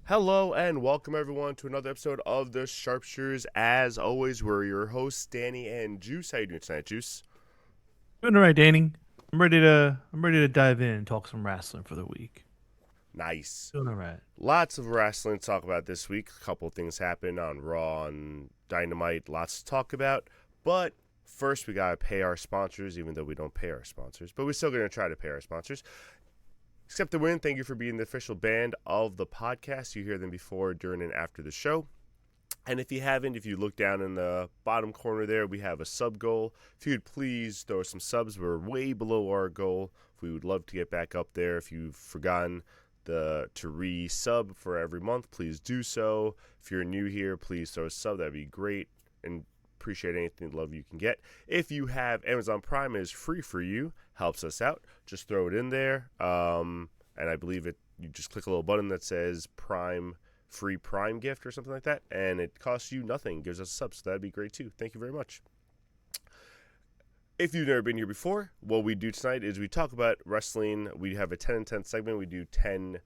Hello and welcome everyone to another episode of the SharpSHOOTers. As always, we're your hosts, Danny and Juice. How you doing tonight, Juice? Doing all right, Danny. I'm ready to dive in and talk some wrestling for the week. Nice. Doing all right. Lots of wrestling to talk about this week. A couple of things happened on Raw and Dynamite. Lots to talk about. But first, we gotta pay our sponsors, even though we don't pay our sponsors. But we're still gonna try to pay our sponsors. Except the Win, thank you for being the official band of the podcast. You hear them before, during, and after the show. And if you haven't, if you look down in the bottom corner there, we have a sub goal. If you would please throw some subs, we're way below our goal. We would love to get back up there. If you've forgotten to re-sub for every month, please do so. If you're new here, please throw a sub. That'd be great. And appreciate anything love you can get. If you have Amazon Prime, it is free for you. Helps us out. Just throw it in there. And I believe you just click a little button that says Prime free Prime gift or something like that, and it costs you nothing, gives us a sub, so that'd be great too. Thank you very much. If you've never been here before, what we do tonight is we talk about wrestling. We have a 10 and 10 segment. We do 10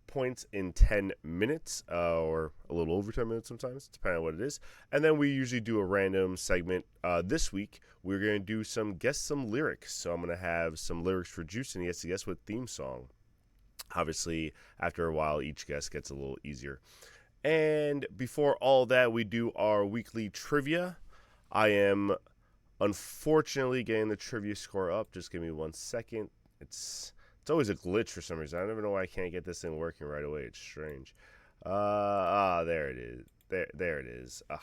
points in 10 minutes, or a little over 10 minutes sometimes, depending on what it is. And then we usually do a random segment. This week, we're going to do guess some lyrics. So I'm going to have some lyrics for Juice, and he has to guess what theme song. Obviously, after a while, each guess gets a little easier. And before all that, we do our weekly trivia. I am unfortunately getting the trivia score up. Just give me 1 second. It's always a glitch for some reason. I never know why I can't get this thing working right away. It's strange. There it is. There it is. Ugh.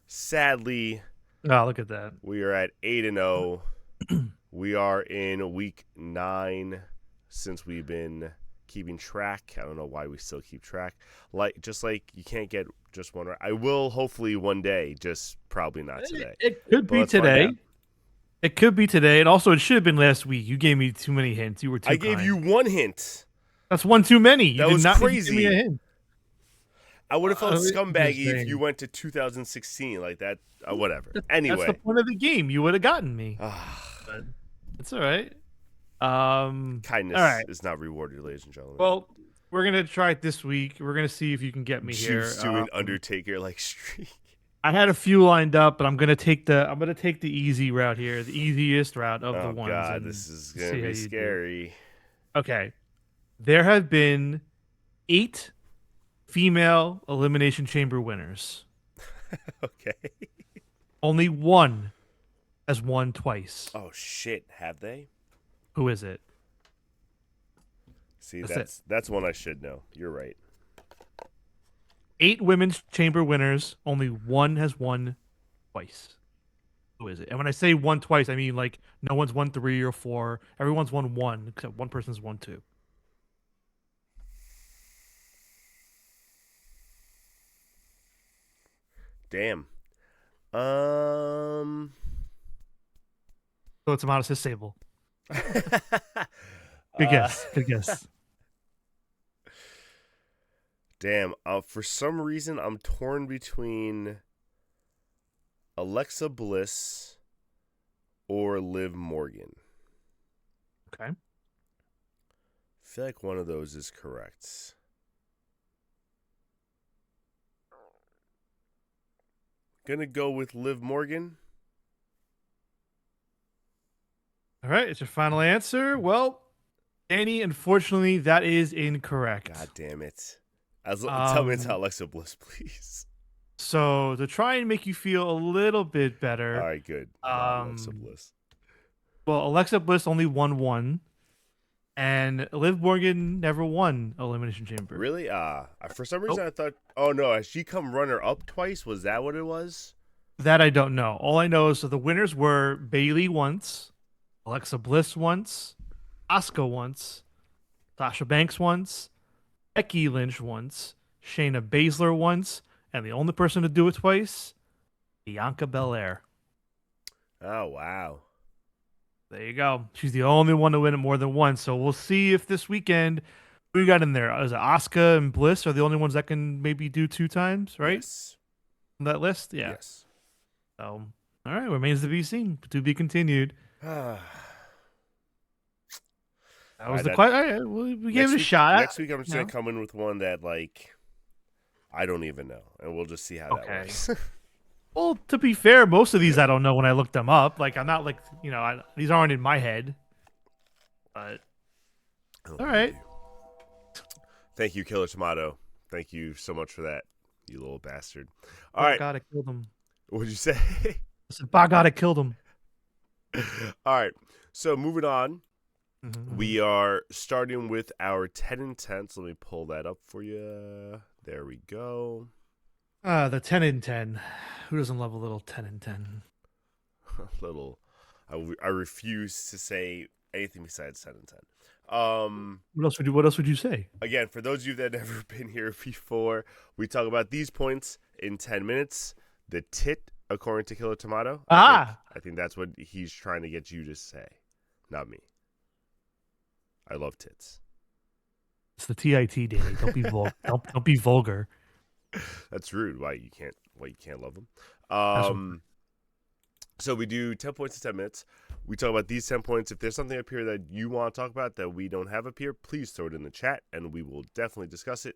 Sadly, Oh, look at that. we are at 8-0. We are in week 9. Since we've been keeping track, I don't know why we still keep track. Just like you can't get just one right. I will hopefully one day, just probably not today. It could But be let's find today. out. It could be today, and also it should have been last week. You gave me too many hints. You were too I gave kind. you one hint. That's one too many. You That did was not crazy. Need to give me a hint. I would have felt scumbaggy if Interesting. you went to 2016 like that. Whatever. That's Anyway. the point of the game. You would have gotten me. Ah, But it's all right. kindness All right. is not rewarded, ladies and gentlemen. Well, we're gonna try it this week. We're gonna see if you can get me here. Juice doing Undertaker like streak. I had a few lined up, but I'm gonna take the easy route here, the easiest route of the Oh ones. god, and this is see gonna how be you do. scary. Okay, there have been 8 female elimination chamber winners. Okay. Only one has won twice. Oh shit, have they? Who is it? See, That's that's one I should know. You're right. 8 women's chamber winners. Only one has won twice. Who is it? And when I say won twice, I mean like no one's won 3 or 4. Everyone's won 1, except one person's won 2. Damn. So it's Amada Sable. Good guess. Good guess. Damn. For some reason, I'm torn between Alexa Bliss or Liv Morgan. Okay. I feel like one of those is correct. Gonna go with Liv Morgan. All right, it's your final answer. Well, Danny, unfortunately, that is incorrect. God damn it. Tell me it's Alexa Bliss, please. So to try and make you feel a little bit better, All right, good. Not Alexa Bliss. well, Alexa Bliss only won 1, and Liv Morgan never won Elimination Chamber. Really? For some reason I thought. Oh no, has she come runner up twice? Was that what it was? That I don't know. All I know is so the winners were Bailey once, Alexa Bliss once, Asuka once, Sasha Banks once, Becky Lynch once, Shayna Baszler once, and the only person to do it twice, Bianca Belair. Oh wow. There you go. She's the only one to win it more than once. So we'll see if this weekend who we got in there. Is it Asuka and Bliss are the only ones that can maybe do 2 times, right? Yes. On that list? Yeah. Yes. So, all right, remains to be seen. To be continued. That was the question. We gave it a shot. Next week I'm just gonna come in with one that like I don't even know, and we'll just see how that Okay. works. Well, to be fair, most of these I don't know when I look them up. Like I'm not like these aren't in my head. But all right. Thank you, Killer Tomato. Thank you so much for that, you little bastard. All By right, God, I killed him. what'd you say? I said, by God, I killed him. All right, so moving on. Mm-hmm. We are starting with our 10 and 10. So let me pull that up for you. There we go. The 10 and 10. Who doesn't love a little 10 and 10? Little, I refuse to say anything besides 10 and 10. What else would you say? Again, for those of you that have never been here before, we talk about these points in 10 minutes. The tit, according to Killer Tomato. I think that's what he's trying to get you to say, not me. I love tits. It's the TIT, Danny. Don't be don't be vulgar. That's rude. Why you can't love them? So we do 10 points in 10 minutes. We talk about these 10 points. If there's something up here that you want to talk about that we don't have up here, please throw it in the chat, and we will definitely discuss it.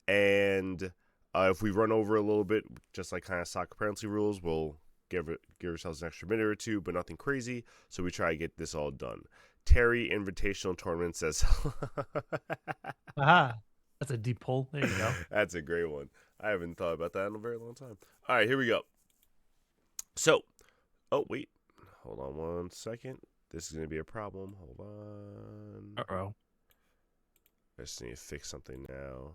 And if we run over a little bit, just like kind of soccer penalty rules, we'll give ourselves an extra minute or two, but nothing crazy. So we try to get this all done. Terry Invitational Tournament says, Aha. That's a deep pull. There you go. That's a great one. I haven't thought about that in a very long time. All right, here we go. So, oh, wait. Hold on 1 second. This is going to be a problem. Hold on. Uh-oh. I just need to fix something now.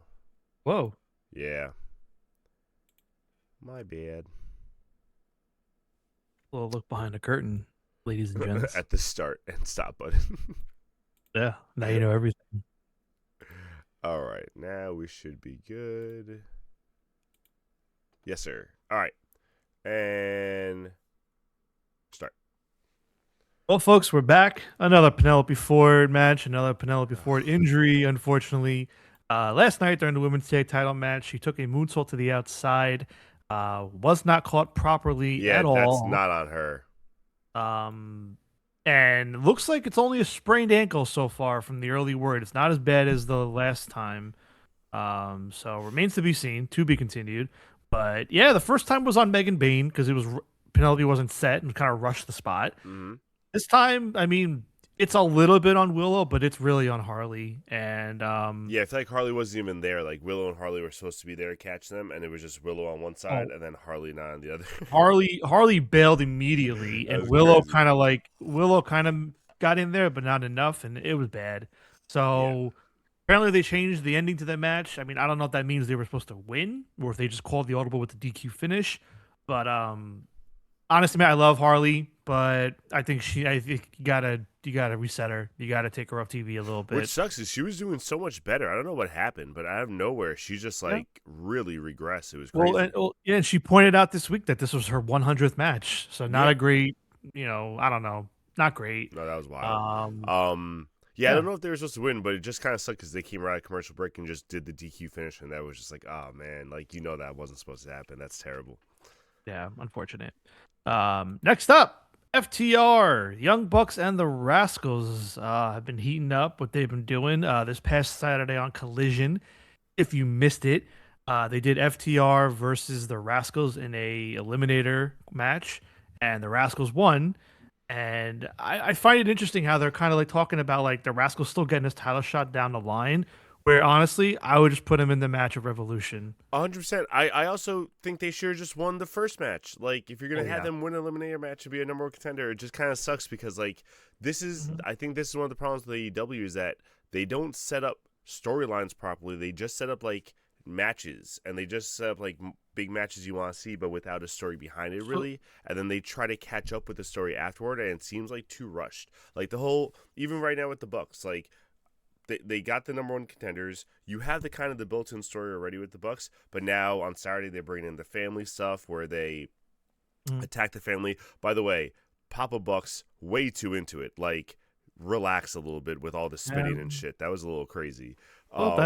Whoa. Yeah. My bad. A little look behind the curtain, ladies and gents. At the start and stop button. Yeah. Now you know everything. All right. Now we should be good. Yes, sir. All right. And start. Well, folks, we're back. Another Penelope Ford match, another Penelope Ford injury, unfortunately. Last night during the women's tag title match, she took a moonsault to the outside. Was not caught properly at all. Yeah, that's not on her. And looks like it's only a sprained ankle so far from the early word. It's not as bad as the last time. So remains to be seen, to be continued. But yeah, the first time was on Megan Bain because it was Penelope wasn't set and kind of rushed the spot. Mm-hmm. This time, I mean, it's a little bit on Willow, but it's really on Harley. And yeah, I feel like Harley wasn't even there. Like Willow and Harley were supposed to be there to catch them, and it was just Willow on one side and then Harley not on the other. Harley bailed immediately, and Willow kind of got in there, but not enough, and it was bad. So apparently they changed the ending to that match. I mean, I don't know if that means they were supposed to win or if they just called the audible with the DQ finish. But honestly, man, I love Harley, but I think you gotta reset her. You gotta take her off TV a little bit. Which sucks is she was doing so much better. I don't know what happened, but out of nowhere, she just really regressed. It was crazy. And she pointed out this week that this was her 100th match, so not a great, I don't know, not great. No, that was wild. Yeah, I don't know if they were supposed to win, but it just kind of sucked because they came right at commercial break and just did the DQ finish, and that was just like, oh man, like that wasn't supposed to happen. That's terrible. Yeah, unfortunate. Next up, FTR, Young Bucks and the Rascals have been heating up what they've been doing this past Saturday on Collision. If you missed it, they did FTR versus the Rascals in a eliminator match, and the Rascals won. And I find it interesting how they're kind of like talking about like the Rascals still getting this title shot down the line, where honestly, I would just put them in the match of Revolution. 100%. I also think they should have just won the first match. Like, if you're going to have them win an eliminator match to be a number one contender, it just kind of sucks because, like, this is, I think this is one of the problems with AEW is that they don't set up storylines properly. They just set up, like, matches, and they just set up, like, big matches you want to see, but without a story behind it, really. And then they try to catch up with the story afterward, and it seems, like, too rushed. Like, the whole, even right now with the Bucks, like, they got the number one contenders. You have the kind of the built-in story already with the Bucks, but now on Saturday they bring in the family stuff where they attack the family. By the way, Papa Bucks way too into it. Like, relax a little bit with all the spitting and shit. That was a little crazy. Well,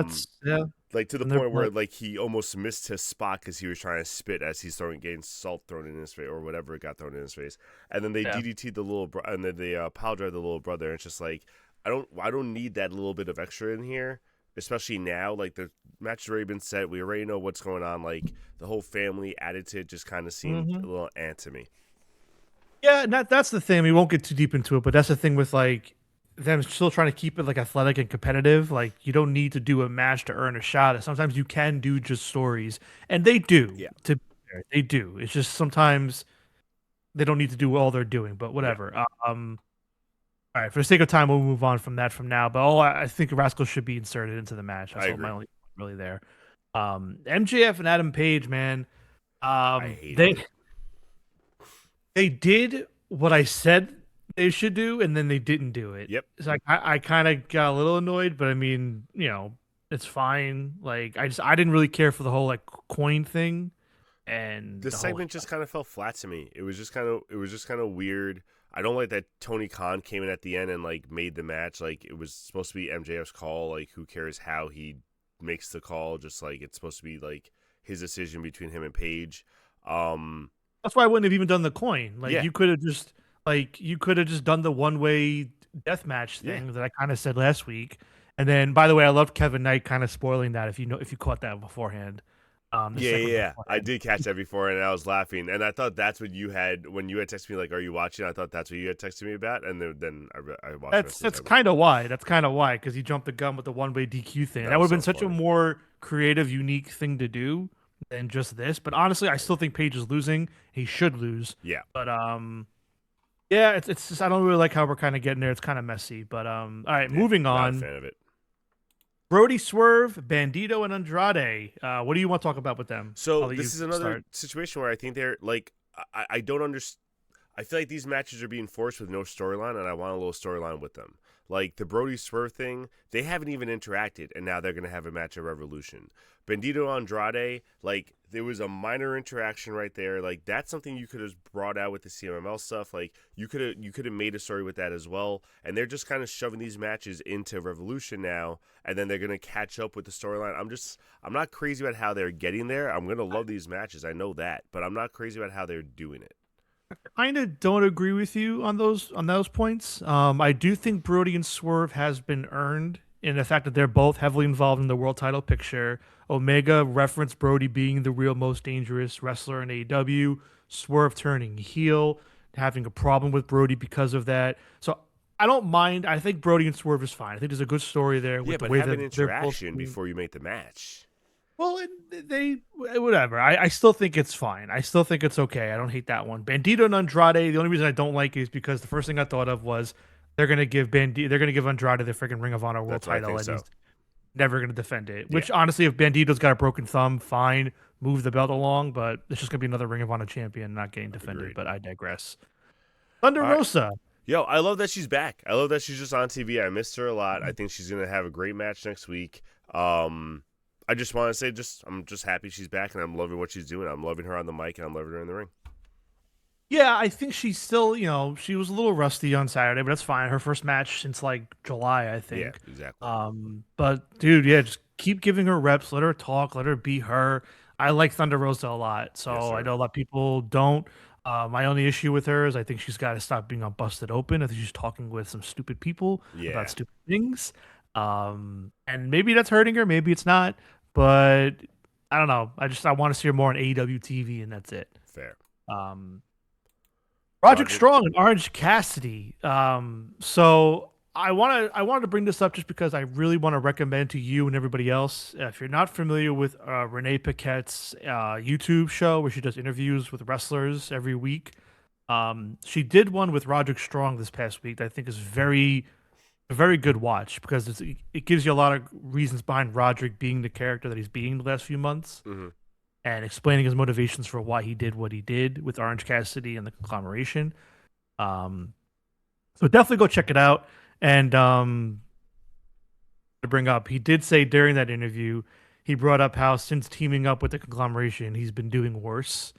like to the point where like he almost missed his spot because he was trying to spit as he's getting salt thrown in his face or whatever got thrown in his face. And then they DDT'd the little and then they pile drive the little brother. And it's just like, I don't need that little bit of extra in here. especially now. Like the match has already been set. We already know what's going on. Like the whole family added to it just kind of seemed Hmm. a little to me. Yeah, and that's the thing. We won't get too deep into it, but that's the thing with like them still trying to keep it like athletic and competitive. Like you don't need to do a match to earn a shot. Sometimes you can do just stories, and they do. Yeah, To be fair, they do. It's just sometimes they don't need to do all they're doing. But yeah, whatever. All right, for the sake of time, we'll move on from that from now. But I think Rascal should be inserted into the match. I That's all my agree. only really there. MJF and Adam Page, man. I hated They it. they did what I said they should do, and then they didn't do it. Yep. So I kind of got a little annoyed, but I mean, it's fine. Like I didn't really care for the whole like coin thing and The the whole. segment just kind of fell flat to me. It was just kind of weird. I don't like that Tony Khan came in at the end and like made the match. Like it was supposed to be MJF's call. Like who cares how he makes the call? Just like it's supposed to be like his decision between him and Page. Um, That's why I wouldn't have even done the coin. Like yeah, you could have just done the one way death match yeah. thing that I kind of said last week. And then, by the way, I loved Kevin Knight kind of spoiling that if you caught that beforehand. The Yeah, yeah, segment yeah. I beforehand. did catch that before, and I was laughing, and I thought that's what you had when you had texted me. Like, "Are you watching?" I thought that's what you had texted me about, and then I watched the rest of the That's segment. kind of why. That's kind of why because he jumped the gun with the one way DQ thing. That That would was have been so such a funny. more creative, unique thing to do than just this. But honestly, I still think Page is losing. He should lose. Yeah, But yeah, it's just I don't really like how we're kind of getting there. It's kind of messy. But all right, yeah. moving Not a on. fan of it. Brody Swerve, Bandito, and Andrade. What do you want to talk about with them? So I'll let you this is another start. situation where I think they're like, I don't understand. I feel like these matches are being forced with no storyline, and I want a little storyline with them. Like the Brody Swerve thing, they haven't even interacted, and now they're gonna have a match at Revolution. Bandito Andrade, like there was a minor interaction right there. Like that's something you could have brought out with the CMML stuff. Like you could have made a story with that as well. And they're just kind of shoving these matches into Revolution now, and then they're gonna catch up with the storyline. I'm not crazy about how they're getting there. I'm gonna love these matches, I know that, but I'm not crazy about how they're doing it. Kind of don't agree with you on those points. I do think Brody and Swerve has been earned in the fact that they're both heavily involved in the world title picture. Omega referenced Brody being the real most dangerous wrestler in AEW. Swerve turning heel, having a problem with Brody because of that. So I don't mind. I think Brody and Swerve is fine. I think there's a good story there Yeah, with the but way have that an they're both. interaction before you make the match. Well, they whatever. I still think it's fine. I still think it's okay. I don't hate that one. Bandito and Andrade. The only reason I don't like it is because the first thing I thought of was they're gonna give Andrade the freaking Ring of Honor world That's what I title, think and so. he's never gonna defend it. Yeah, Which honestly, if Bandito's got a broken thumb, fine, move the belt along. But it's just gonna be another Ring of Honor champion not getting defended. agreed. But I digress. Thunder All right. Rosa. Yo, I love that she's back. I love that she's just on TV. I missed her a lot. I think she's gonna have a great match next week. I just want to say, I'm just happy she's back, and I'm loving what she's doing. I'm loving her on the mic, and I'm loving her in the ring. Yeah, I think she's still, she was a little rusty on Saturday, but that's fine. Her first match since like July, I Yeah, think. exactly. But dude, yeah, just keep giving her reps, let her talk, let her be her. I like Thunder Rosa a lot, Yes, so I sir. know a lot of people don't. My only issue with her is I think she's got to stop being on Busted Open. I think she's talking with some stupid people about Yeah, stupid things. And maybe that's hurting her, maybe it's not, but I don't know. I want to see her more on AEW TV, and that's it. fair. Um, Roderick Roderick. Strong and Orange Cassidy. So I wanted to bring this up just because I really want to recommend to you and everybody else. If you're not familiar with Renee Paquette's YouTube show where she does interviews with wrestlers every week, she did one with Roderick Strong this past week that I think is a very good watch because it gives you a lot of reasons behind Roderick being the character that he's being the last few months Hmm. and explaining his motivations for why he did what he did with Orange Cassidy and the conglomeration. Um, so definitely go check it out. And to bring up, he did say during that interview, he brought up how since teaming up with the conglomeration, he's been doing worse.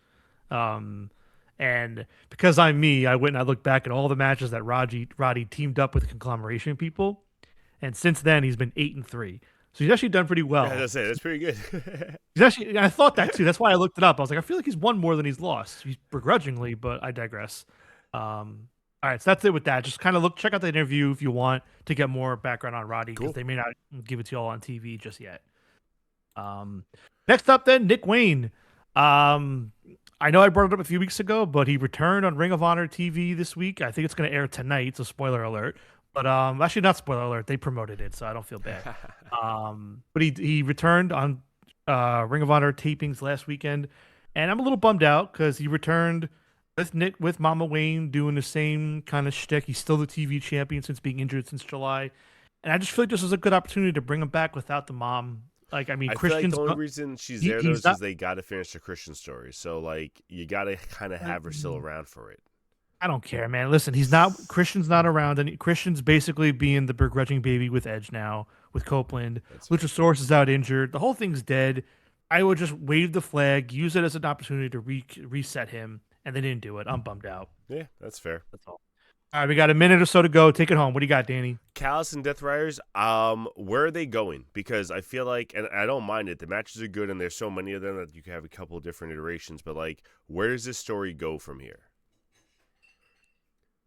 Um, and because I'm me, I went and I looked back at all the matches that Roddy teamed up with conglomeration people, and since then he's been 8-3. So he's actually done pretty Yeah, well. that's it. That's pretty good. He's actually, I thought that too. That's why I looked it up. I was like, I feel like he's won more than he's lost. He's begrudgingly, but I digress. All All right, so that's it with that. Just kind of check out the interview if you want to get more background on Roddy, because Cool. they may not give it to you all on TV just yet. Next up, then Nick Wayne. Um, I know I brought it up a few weeks ago, but he returned on Ring of Honor TV this week. I think it's going to air tonight, so spoiler alert. But actually, not spoiler alert. They promoted it, so I don't feel bad. But he returned on Ring of Honor tapings last weekend, and I'm a little bummed out because he returned with Mama Wayne doing the same kind of shtick. He's still the TV champion since being injured since July, and I just feel like this was a good opportunity to bring him back without the mom. Like, I mean, I feel like Christian's the only not- reason she's he- there though he's is not. because they got to finish the Christian story. So like you got to kind of have her still around for it. I don't care, man. Listen, he's not Christian's not around, and Christian's basically being the begrudging baby with Edge now with Copeland. That's fair. Luchasaurus is out injured. The whole thing's dead. I would just wave the flag, use it as an opportunity to reset him, and they didn't do it. I'm bummed out. Yeah, that's fair. That's all. All right, we got a minute or so to go. Take it home. What do you got, Danny? Callus and Death Riders, where are they going? Because I feel like, and I don't mind it, the matches are good, and there's so many of them that you can have a couple of different iterations. But like, where does this story go from here?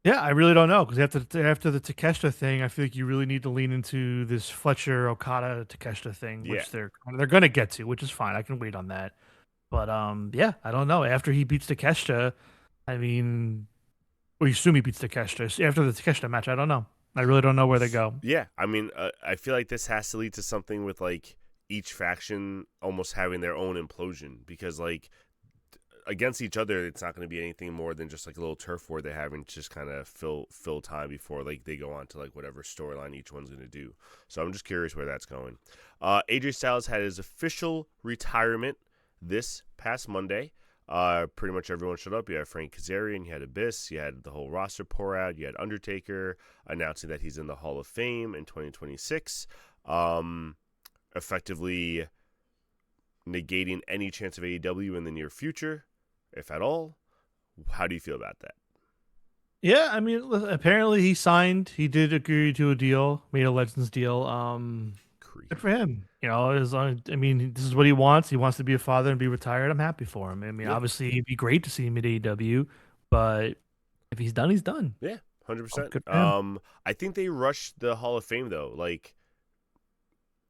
Yeah, I really don't know because after the Takeshita thing, I feel like you really need to lean into this Fletcher Okada Takeshita thing, which they're going to get to, which is fine. I can wait on that. But yeah, I don't know. After he beats Takeshita, I mean, well, you assume he beats Takeshita. After the Takeshita match, I don't know. I really don't know where they go. Yeah, I mean, I feel like this has to lead to something with like each faction almost having their own implosion because like against each other, it's not going to be anything more than just like a little turf war they're having to just kind of fill time before like they go on to like whatever storyline each one's going to do. So I'm just curious where that's going. AJ Styles had his official retirement this past Monday. Pretty much everyone showed up. You had Frank Kazarian, you had Abyss, you had the whole roster pour out, you had Undertaker announcing that he's in the Hall of Fame in 2026, effectively negating any chance of AEW in the near future, if at all. How do you feel about that? Yeah, I mean, apparently he signed. He did agree to a deal, made a Legends deal. Good for him. You know, I mean, this is what he wants. He wants to be a father and be retired. I'm happy for him. I mean, obviously, it'd be great to see him at AEW, but if he's done, he's done. Yeah, 100%. Good for him. I think they rushed the Hall of Fame though. Like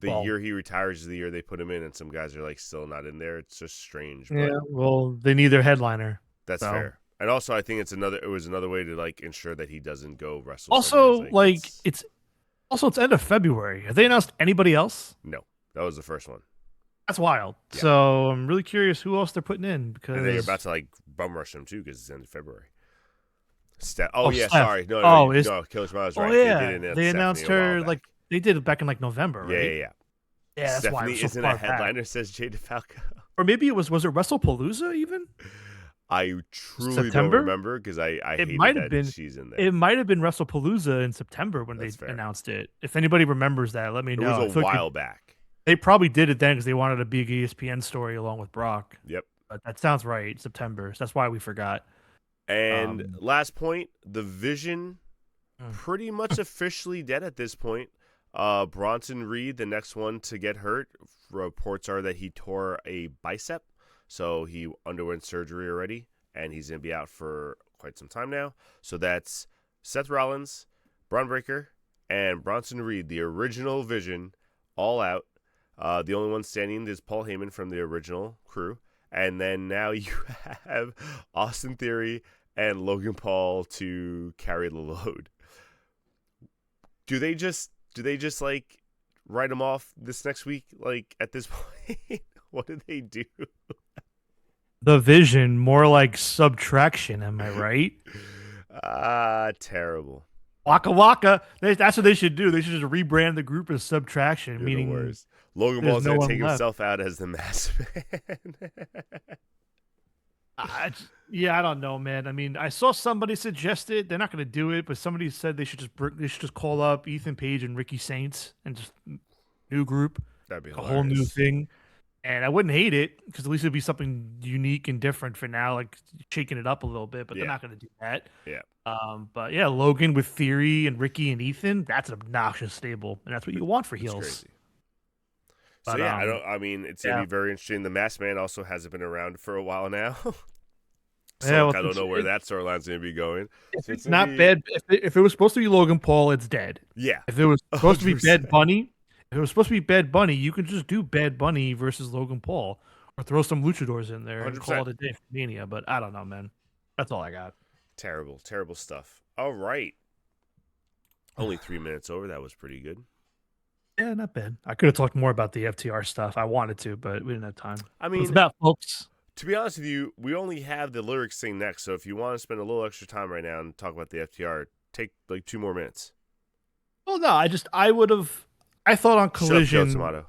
the year he retires is the year they put him in, and some guys are like still not in there. It's just strange. Yeah, well, they need their headliner. That's fair. And also, I think it was another way to like ensure that he doesn't go wrestle. Also, it's end of February. Have they announced anybody else? No, that was the first one. That's wild. Yeah. So I'm really curious who else they're putting in because they're about to like bum rush him too because it's end of February. Steph. Steph. Sorry. No, Killer Smile was right. Yeah, they announced her like they did it back in like November, right? Yeah. Yeah, that's Stephanie why so isn't far a headliner, back. says Jay DeFalco. Or maybe it was WrestlePalooza even? I truly September? don't remember because I hated might that have been, she's in there. It might have been WrestlePalooza in September when That's they fair. announced it. If anybody remembers that, let me know. It was a while back. They probably did it then because they wanted a big ESPN story along with Brock. Yep. But that sounds right, September. So that's why we forgot. And last point, the Vision pretty much officially dead at this point. Bronson Reed, the next one to get hurt. Reports are that he tore a bicep, so he underwent surgery already, and he's going to be out for quite some time now. So that's Seth Rollins, Braun Breaker, and Bronson Reed, the original Vision, all out. The only one standing is Paul Heyman from the original crew. And then now you have Austin Theory and Logan Paul to carry the load. Do they just like write them off this next week? Like at this point, what do they do? The Vision, more like Subtraction. Am I right? Terrible. Waka Waka. That's what they should do. They should just rebrand the group as Subtraction. You're meaning the worst. Logan Paul's no going to one take left. himself out as the masked man. I don't know, man. I mean, I saw somebody suggest it. They're not going to do it, but somebody said they should just call up Ethan Page and Ricky Saints and just new group, That'd be a whole new thing. And I wouldn't hate it because at least it'd be something unique and different for now, like shaking it up a little bit. But they're not going to do that. Yeah. But yeah, Logan with Theory and Ricky and Ethan, that's an obnoxious stable, and that's what you want for heels. Crazy. So it's gonna be very interesting. The Masked Man also hasn't been around for a while now. So Yeah, like well, I don't know where that storyline's gonna be going. if So it's it's gonna not be bad, if it was supposed to be Logan Paul, it's dead. yeah, If it was supposed to be Bad 100%. Bunny, if it was supposed to be Bad Bunny, you could just do Bad Bunny versus Logan Paul, or throw some luchadors in there and call 100%. it a day for Mania. But I don't know, man. That's all I got. Terrible, terrible stuff. All right. Only 3 minutes over. That was pretty good. Yeah, not bad. I could have talked more about the FTR stuff. I wanted to, but we didn't have time. I What's mean, about, folks? to be honest with you, we only have the lyrics thing next. So if you want to spend a little extra time right now and talk about the FTR, take like 2 more minutes. Well, no, I would have. I thought on Shut up, Joe Collision. Tomato.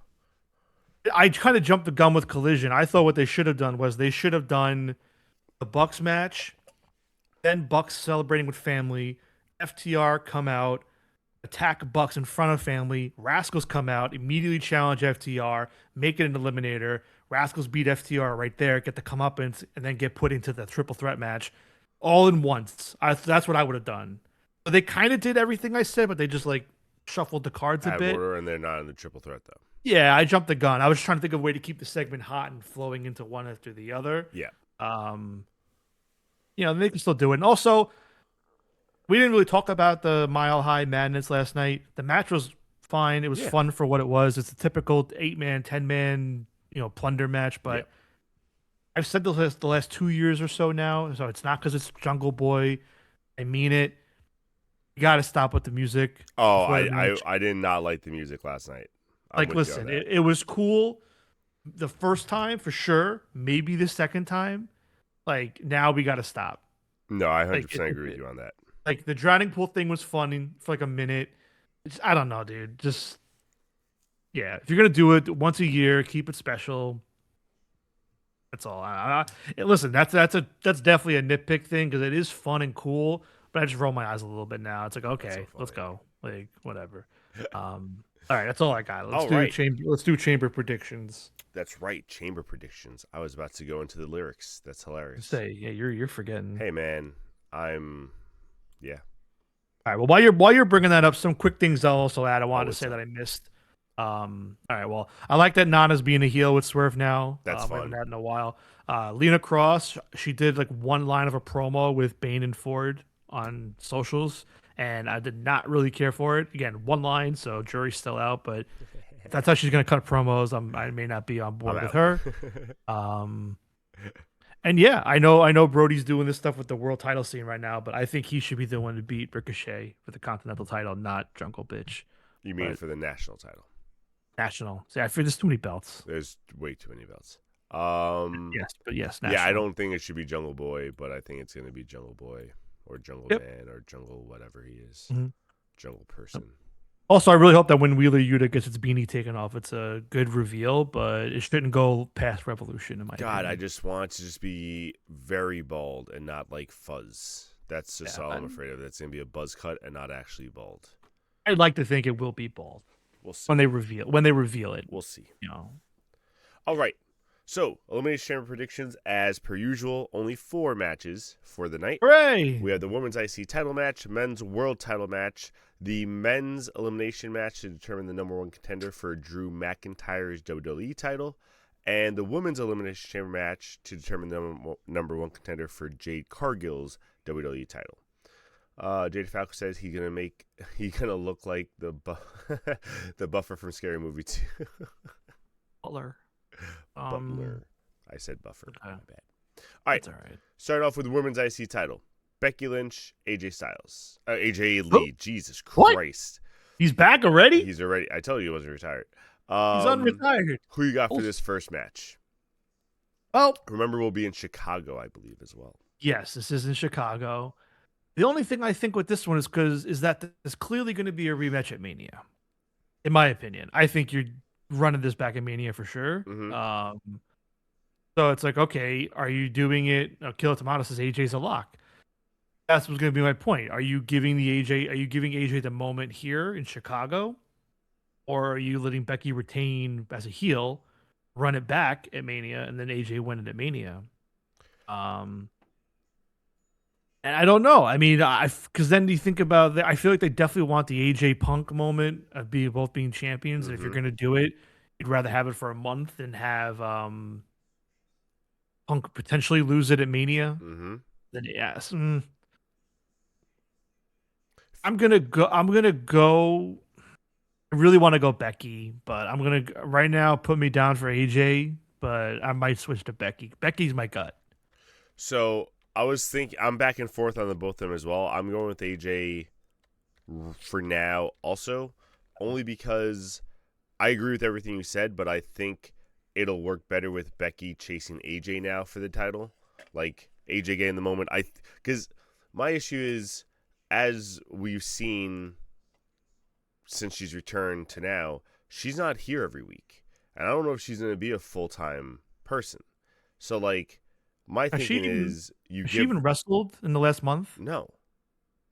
I kind of jumped the gun with Collision. I thought what they should have done was they should have done the Bucks match, then Bucks celebrating with family, FTR come out, attack Bucks in front of family, Rascals come out, immediately challenge FTR, make it an eliminator. Rascals beat FTR right there, get the comeuppance, and then get put into the triple threat match all in once. That's what I would have done. So they kind of did everything I said, but they just like shuffled the cards a Out of bit. order, and they're not in the triple threat though. Yeah, I jumped the gun. I was trying to think of a way to keep the segment hot and flowing into one after the other. Yeah. They can still do it. And also, we didn't really talk about the Mile High Madness last night. The match was fine. It was fun for what it was. It's a typical 8-man, 10-man, plunder match. But I've said this the last 2 years or so now. So it's not because it's Jungle Boy. I mean it. You got to stop with the music. Oh, I did not like the music last night. Like, listen, it was cool the first time for sure. Maybe the second time. Like, now we got to stop. No, I 100% agree with you on that. Like, the drowning pool thing was funny for like a minute. I don't know, dude. Just, yeah. If you're going to do it once a year, keep it special. That's all. Listen, that's definitely a nitpick thing because it is fun and cool. But I just roll my eyes a little bit now. It's like, okay, let's go. Like, whatever. All right, that's all I got. Let's do chamber predictions. That's right, chamber predictions. I was about to go into the lyrics. That's hilarious. You're forgetting. Hey man, yeah. All right. Well, while you're bringing that up, some quick things I'll also add. I wanted to say that I missed. All right. Well, I like that Nana's being a heel with Swerve now. That's fun. I haven't had in a while. Lena Cross, she did like one line of a promo with Bane and Ford on socials, and I did not really care for it. Again, one line, so jury's still out. But if that's how she's gonna cut promos, I may not be on board with her. And yeah, I know Brody's doing this stuff with the world title scene right now, but I think he should be the one to beat Ricochet for the Continental title, not Jungle Bitch. You mean for the national title? National. See, I feel there's too many belts. There's way too many belts. Yes. National. Yeah, I don't think it should be Jungle Boy, but I think it's going to be Jungle Boy or Jungle Man or Jungle whatever he is. Mm-hmm. Jungle person. Also, I really hope that when Wheeler Yuta gets its beanie taken off, it's a good reveal, but it shouldn't go past Revolution in my opinion. I just want it to just be very bald and not like fuzz. That's just all I'm afraid of. That's going to be a buzz cut and not actually bald. I'd like to think it will be bald. We'll see. When they reveal it. We'll see. All right. So, Elimination Chamber predictions, as per usual, only 4 matches for the night. Hooray! We have the Women's IC title match, Men's World title match, the Men's Elimination match to determine the number 1 contender for Drew McIntyre's WWE title, and the Women's Elimination Chamber match to determine the number 1 contender for Jade Cargill's WWE title. Jade Falco says he's gonna look like the the Buffer from Scary Movie 2. Butler. Butler. I said Buffer. Okay. My bad. All right. That's all right. Start off with the Women's IC title. Becky Lynch, AJ Styles. AJ Lee. Jesus Christ. He's back already? He's already. I told you he wasn't retired. He's unretired. Who you got for this first match? Well, remember, we'll be in Chicago, I believe, as well. Yes, this is in Chicago. The only thing I think with this one is that there's clearly going to be a rematch at Mania. In my opinion, I think you're running this back at Mania for sure. Mm-hmm. So it's like, okay, are you doing it? Killer Tomato says AJ's a lock. That's what's going to be my point. Are you giving AJ the moment here in Chicago, or are you letting Becky retain as a heel, run it back at Mania, and then AJ win it at Mania? And I don't know. I mean, because then you think about that, I feel like they definitely want the AJ Punk moment of both being champions. And if you're going to do it, you'd rather have it for a month than have Punk potentially lose it at Mania, Mm-hmm. then yes. I'm gonna go. I'm gonna go. I really want to go Becky, but I'm gonna right now put me down for AJ, but I might switch to Becky. Becky's my gut. So I was thinking, I'm back and forth on the both of them as well. I'm going with AJ for now, also, only because I agree with everything you said, but I think it'll work better with Becky chasing AJ now for the title. Like AJ getting the moment. Because my issue is, as we've seen since she's returned to now, she's not here every week, and I don't know if she's going to be a full-time person. So like, my Has she thinking even is you has she give even wrestled in the last month? no.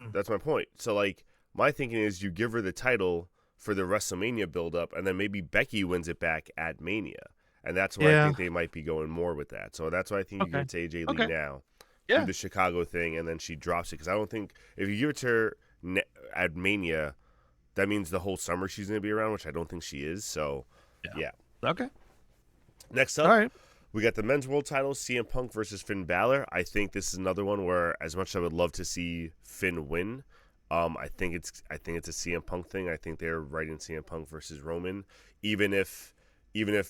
Hmm. That's my point. So like, my thinking is you give her the title for the WrestleMania build-up, and then maybe Becky wins it back at Mania, and that's where I Yeah. think they might be going more with that. So that's why I think you give Okay. it to AJ Lee Okay. now, do Yeah. the Chicago thing, and then she drops it, because I don't think if you give it to her at Mania, that means the whole summer she's going to be around, which I don't think she is. So, Yeah. yeah. Okay. Next All up, right. we got the men's world title, CM Punk versus Finn Balor. I think this is another one where, as much as I would love to see Finn win, I think it's a CM Punk thing. I think they're writing CM Punk versus Roman, even if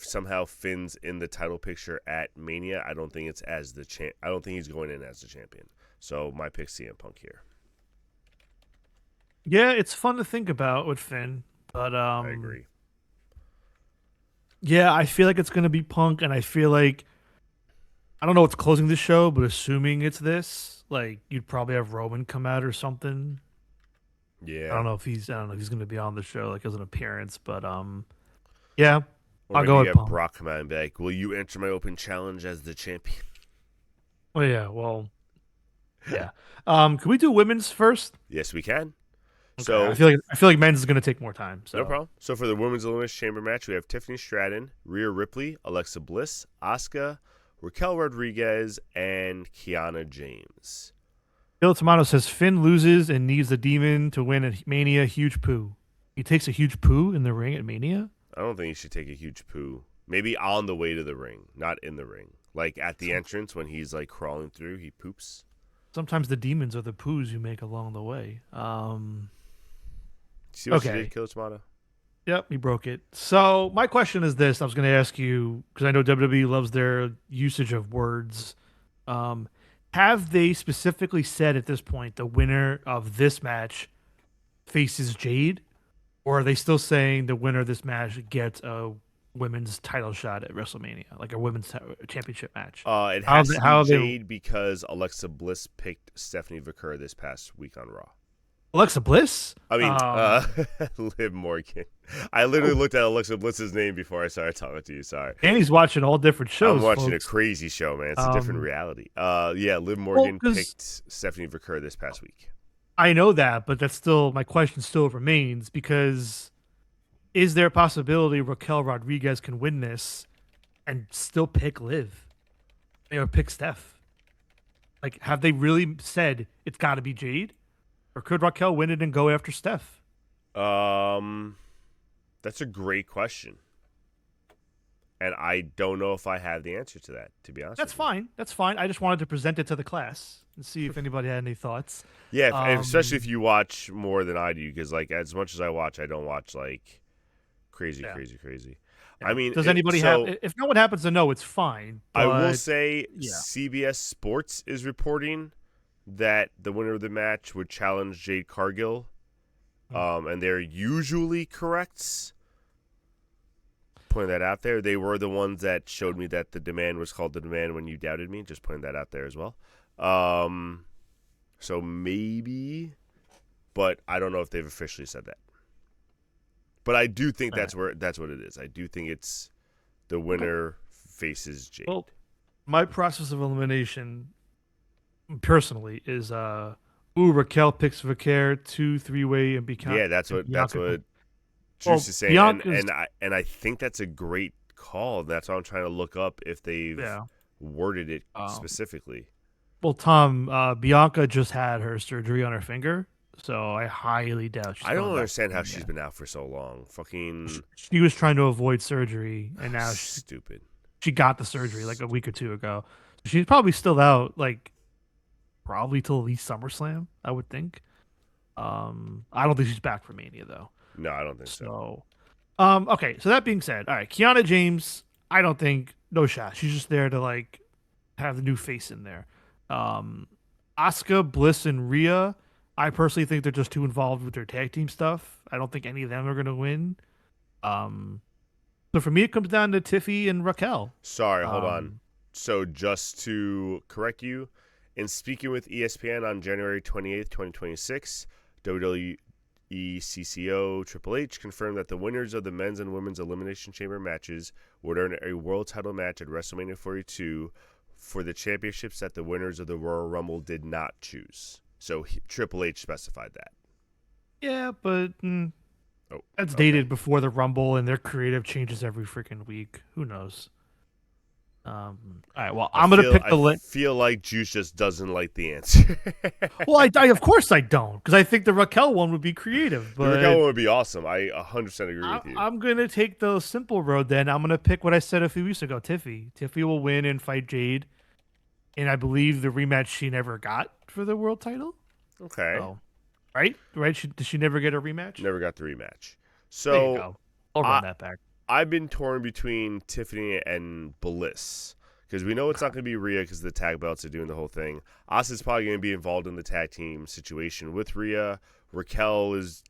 somehow Finn's in the title picture at Mania. I don't think it's as the champ. I don't think he's going in as the champion. So my pick CM Punk here. Yeah, it's fun to think about with Finn, but I agree. yeah, I feel like it's gonna be Punk, and I feel like I don't know what's closing the show, but assuming it's this, like you'd probably have Roman come out or something. Yeah. I don't know if he's gonna be on the show like as an appearance, but yeah, Or I'll maybe go you with have Punk. Brock come out and be like, "Will you enter my open challenge as the champion?" Oh yeah, well, yeah. Can we do women's first? Yes, we can. Okay, So I feel like men's is gonna take more time. no So problem. So for the women's elimination chamber match, we have Tiffany Stratton, Rhea Ripley, Alexa Bliss, Asuka, Raquel Rodriguez, and Kiana James. Bill Tomato says Finn loses and needs the demon to win at Mania. Huge poo. He takes a huge poo in the ring at Mania. I don't think he should take a huge poo. Maybe on the way to the ring, not in the ring. Like at the entrance when he's like crawling through, he poops. Sometimes the demons are the poos you make along the way. See what she Okay. did, Killer Tomato? Yep, he broke it. So my question is this: I was going to ask you because I know WWE loves their usage of words. Have they specifically said at this point the winner of this match faces Jade, or are they still saying the winner of this match gets a women's title shot at WrestleMania, like a women's championship match? It How has they, to how be they Jade because Alexa Bliss picked Stephanie Vaquer this past week on Raw. Alexa Bliss? I mean, Liv Morgan. I literally looked at Alexa Bliss's name before I started talking to you. Sorry. Danny's watching all different shows. I'm watching folks. a crazy show, man. It's a different Um, reality. Yeah, Liv Morgan 'cause picked Stephanie Vaquer this past week. I know that, but that's still my question still remains because is there a possibility Raquel Rodriguez can win this and still pick Liv or pick Steph? Like, have they really said it's got to be Jade, or could Raquel win it and go after Steph? That's a great question. And I don't know if I have the answer to that, to be honest. That's with you. fine. That's fine. I just wanted to present it to the class and see if anybody had any thoughts. Yeah, Um, especially if you watch more than I do, because like as much as I watch, I don't watch like crazy. I mean, does anybody so have? If no one happens to know, it's fine. I will but- say yeah. CBS Sports is reporting that the winner of the match would challenge Jade Cargill, and they're usually correct. Putting that out there, they were the ones that showed me that the demand was called the demand when you doubted me. Just putting that out there as well. So maybe, but I don't know if they've officially said that. But I do think that's what it is. I do think it's the winner faces Jade. Well, my process of elimination, personally, is Raquel picks Vaquer 2-3-way and Bianca. Yeah, that's what Well, Juice is saying, Bianca's- and I think that's a great call. That's why I'm trying to look up if they've worded it specifically. Well, Tom, Bianca just had her surgery on her finger, so I highly doubt she's I don't going back understand to how Mania. she's been out for so long. Fucking She was trying to avoid surgery, and now stupid. she got the surgery like a week or two ago. She's probably still out, like probably till at least SummerSlam, I would think. I don't think she's back for Mania though. No, I don't think so. So, okay. So that being said, all right, Kiana James, I don't think no shot. She's just there to like have the new face in there. Um, Asuka, Bliss, and Rhea. I personally think they're just too involved with their tag team stuff. I don't think any of them are gonna win. Um, so for me, it comes down to Tiffy and Raquel. Sorry, hold on. Um, So just to correct you, in speaking with ESPN on January 28th, 2026, WWE CCO Triple H confirmed that the winners of the men's and women's Elimination Chamber matches would earn a world title match at WrestleMania 42 for the championships that the winners of the Royal Rumble did not choose. So Triple H specified that. yeah, but Oh, that's okay. dated before the Rumble, and their creative changes every freaking week. Who knows? All right. Well, I'm gonna pick the I link. feel like Juice just doesn't like the answer. Well, I of course I don't, because I think the Raquel one would be creative. The Raquel But one would be awesome. I 100% agree with you. I'm gonna take the simple road. Then I'm gonna pick what I said a few weeks ago. Tiffy. Tiffy will win and fight Jade, and I believe the rematch she never got for the world title. Okay. Oh, right, right. Did she never get a rematch? Never got the rematch. There you So go. I'll run that back. I've been torn between Tiffany and Bliss because we know it's not going to be Rhea because the tag belts are doing the whole thing. Asuka's probably going to be involved in the tag team situation with Rhea. Raquel is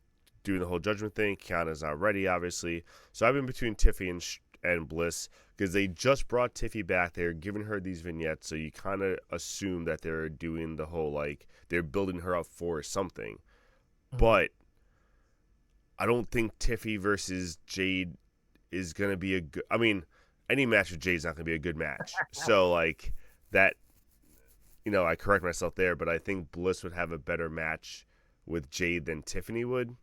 doing the whole judgment thing. Kiana's not ready, obviously. So I've been between Tiffany and Bliss because they just brought Tiffy back. They're giving her these vignettes, so you kind of assume that they're doing the whole, like, they're building her up for something. But I don't think Tiffy versus Jade is going to be a good... I mean, any match with Jade's not going to be a good match. So, like, that... I correct myself there, but I think Bliss would have a better match with Jade than Tiffany would.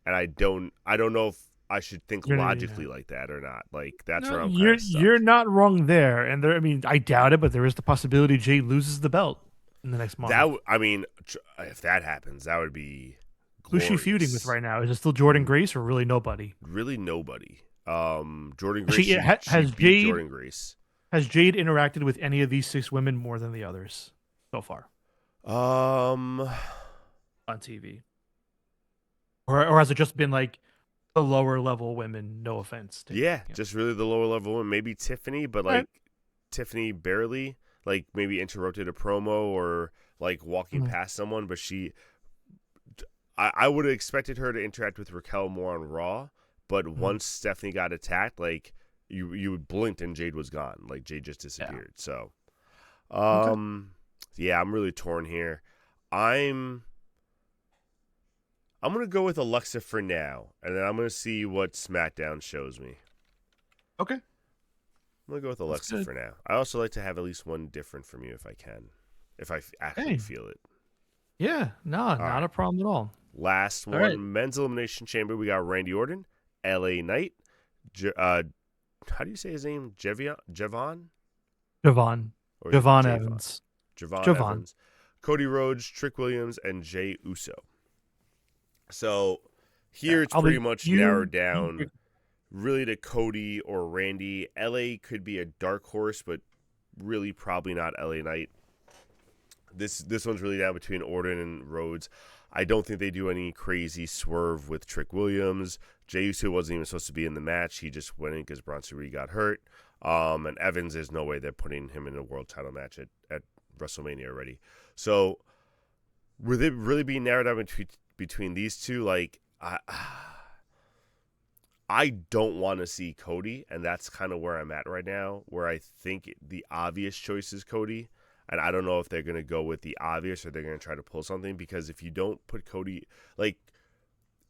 And I don't know if I should think logically like that or not. Like, that's where I'm kind of stuck. You're not wrong there, and there. I mean, I doubt it, but there is the possibility Jade loses the belt in the next month. If that happens, that would be Who's glorious. she feuding with right now? Is it still Jordan Grace or really nobody? Really nobody. Jordan Grace. She beat Jordan Grace. Has Jade interacted with any of these 6 women more than the others so far? On TV, or has it just been like the lower level women? No offense. Just really the lower level one. Maybe Tiffany, but like Tiffany barely. Like maybe interrupted a promo or like walking past someone, but I would have expected her to interact with Raquel more on Raw, but once Stephanie got attacked, like you blinked and Jade was gone. Like Jade just disappeared. So, yeah, I'm really torn here. I'm gonna go with Alexa for now, and then I'm gonna see what SmackDown shows me. Okay. I'm gonna go with Alexa for now. I also like to have at least one different from you if I can, if I actually feel it. Yeah, not a problem at all. Last one, right. Men's Elimination Chamber. We got Randy Orton, LA Knight. How do you say his name? Javon Evans. Javon Evans. Cody Rhodes, Trick Williams, and Jey Uso. So here it's pretty much narrowed down really to Cody or Randy. LA could be a dark horse, but really probably not LA Knight. This one's really down between Orton and Rhodes. I don't think they do any crazy swerve with Trick Williams. Jey Uso wasn't even supposed to be in the match. He just went in because Bronson Reed got hurt. And Evans, there's no way they're putting him in a world title match at WrestleMania already. So, would it really be narrowed down between these two? Like, I don't want to see Cody, and that's kind of where I'm at right now, where I think the obvious choice is Cody. And I don't know if they're going to go with the obvious or they're going to try to pull something, because if you don't put Cody, like,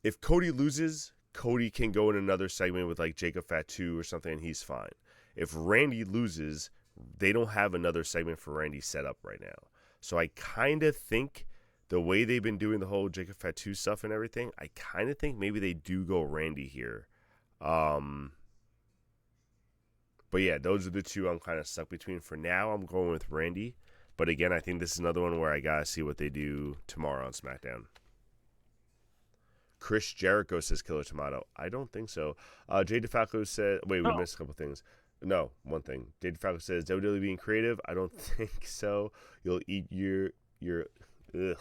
if Cody loses, Cody can go in another segment with, like, Jacob Fatu or something, and he's fine. If Randy loses, they don't have another segment for Randy set up right now. So I kind of think the way they've been doing the whole Jacob Fatu stuff and everything, I kind of think maybe they do go Randy here. But yeah, those are the two I'm kind of stuck between. For now, I'm going with Randy. But again, I think this is another one where I got to see what they do tomorrow on SmackDown. Chris Jericho says Killer Tomato. I don't think so. Jay DeFalco said... Wait, we missed a couple things. No, one thing. Dave Falco says WWE being creative. I don't think so. You'll eat your. Ugh.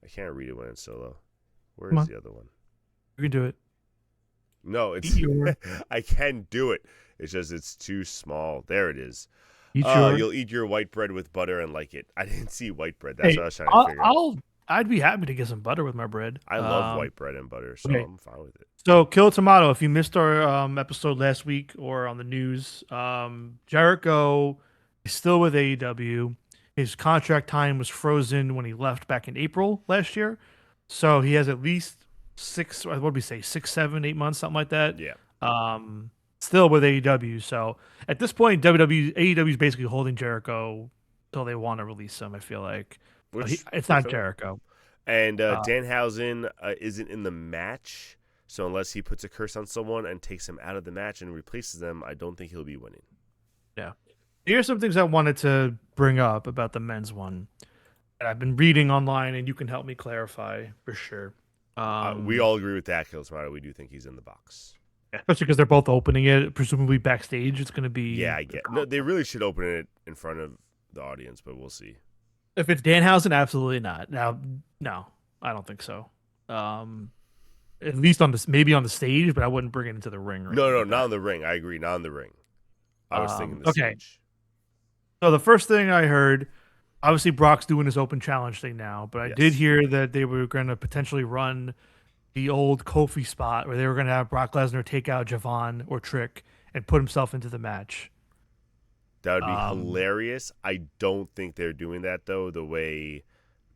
I can't read it when it's solo. Where Come is on, the other one? you can do it. No, Eat it's. your, I can do it. It's just it's too small. There it is. eat your. You'll eat your white bread with butter and like it. I didn't see white bread. That's what I Hey, was trying to figure out. I'd be happy to get some butter with my bread. I love white bread and butter, so Okay. I'm fine with it. So, Kill Tomato, if you missed our episode last week or on the news, Jericho is still with AEW. His contract time was frozen when he left back in April last year. So he has at least six, what would we say, 6, 7, 8 months, something like that. Yeah, Still with AEW. So at this point, AEW is basically holding Jericho until they want to release him, I feel like. But which it's good not for them. Jericho. And Uh, Danhausen isn't in the match, so unless he puts a curse on someone and takes him out of the match and replaces them, I don't think he'll be winning. yeah. Here's some things I wanted to bring up about the men's one that I've been reading online, and you can help me clarify for sure. We all agree with that, Killsmatter. We do think he's in the box. Especially because they're both opening it, presumably backstage. It's going to Yeah, be I get. No, they really should open it in front of the audience, but we'll see. if it's Danhausen, absolutely not. Now, no, I don't think so. At least on this, maybe on the stage, but I wouldn't bring it into the ring. Or No, anything no, like not that. on the ring. I agree, not on the ring. I was thinking the Okay. stage. So the first thing I heard, obviously Brock's doing his open challenge thing now, but I did Yes. hear that they were going to potentially run the old Kofi spot where they were going to have Brock Lesnar take out Javon or Trick and put himself into the match. That would be Um, hilarious. I don't think they're doing that though. The way